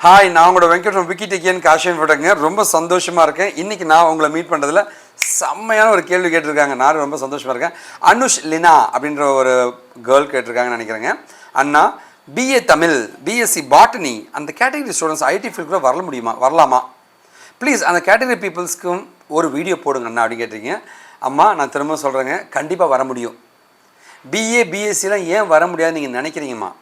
Hi, நான் உங்களோட Venkat from B.Sc Kaashiv Infotech. ரொம்ப சந்தோஷமாக இருக்கேன். இன்றைக்கி நான் உங்களை மீட் பண்ணுறதுல செம்மையான ஒரு கேள்வி கேட்டிருக்காங்க. நான் ரொம்ப சந்தோஷமாக இருக்கேன். அனுஷ் லினா அப்படின்ற ஒரு கேர்ள் கேட்டிருக்காங்கன்னு நினைக்கிறேங்க. அண்ணா, BA தமிழ், B.Sc Botany அந்த கேட்டகரி ஸ்டூடெண்ட்ஸ் ஐடி ஃபீல்டுக்குள்ளே வரலாமா ப்ளீஸ் அந்த கேட்டகரி பீப்புள்ஸ்க்கும் ஒரு வீடியோ போடுங்க அண்ணா அப்படின்னு கேட்டிருக்கீங்க. அம்மா, நான் திரும்ப சொல்கிறேங்க, கண்டிப்பாக வர முடியும். BScலாம் ஏன் வர முடியாதுன்னு நீங்கள் நினைக்கிறீங்கம்மா?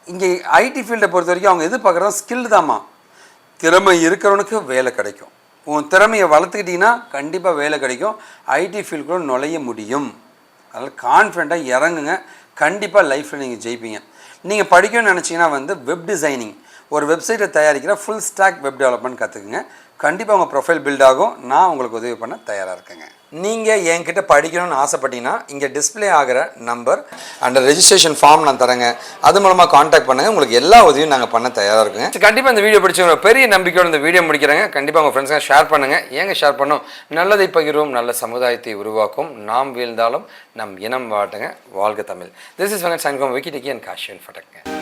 இங்கே ஐடி ஃபீல்டை பொறுத்த வரைக்கும் அவங்க எதிர்பார்க்குறது ஸ்கில் தாம்மா. திறமை இருக்கிறவனுக்கு வேலை கிடைக்கும். உன் திறமையை வளர்த்துக்கிட்டிங்கன்னா கண்டிப்பாக வேலை கிடைக்கும். ஐடி ஃபீல்டுக்குள்ள நுழைய முடியும். அதனால் கான்ஃபிடண்ட்டாக இறங்குங்க. கண்டிப்பாக லைஃப்பில் நீங்கள் ஜெயிப்பீங்க. நீங்கள் படிக்கணும்னு நினச்சிங்கன்னா வெப் டிசைனிங், ஒரு வெப்சைட்டை தயாரிக்கிற ஃபுல் ஸ்டாக் வெப் டெவலப்மெண்ட் கற்றுக்குங்க. கண்டிப்பாக உங்கள் ப்ரொஃபைல் பில்ட் ஆகும். நான் உங்களுக்கு உதவி பண்ண தயாராக இருக்கேங்க. நீங்கள் என்கிட்ட படிக்கணும்னு ஆசைப்பட்டீங்கன்னா இங்கே டிஸ்பிளே ஆகிற நம்பர் அண்ட் ரெஜிஸ்ட்ரேஷன் ஃபார்ம் நான் தரேங்க. அது மூலமாக காண்டாக்ட் பண்ணுங்கள். உங்களுக்கு எல்லா உதவியும் நாங்கள் பண்ண தயாராக இருக்குங்க. கண்டிப்பாக இந்த வீடியோ பிடிச்சவங்க பெரிய நம்பிக்கையோடு இந்த வீடியோ முடிக்கிறேங்க. கண்டிப்பாக உங்கள் ஃப்ரெண்ட்ஸுங்க ஷேர் பண்ணுங்கள். ஏங்க ஷேர் பண்ணோம்? நல்லதை பகிர்வோம், நல்ல சமுதாயத்தை உருவாக்கும். நாம் வீழ்ந்தாலும் நம் இனம் வாட்டுங்க. வாழ்க Tamil. This is Venkat from B.Sc Kaashiv Infotech.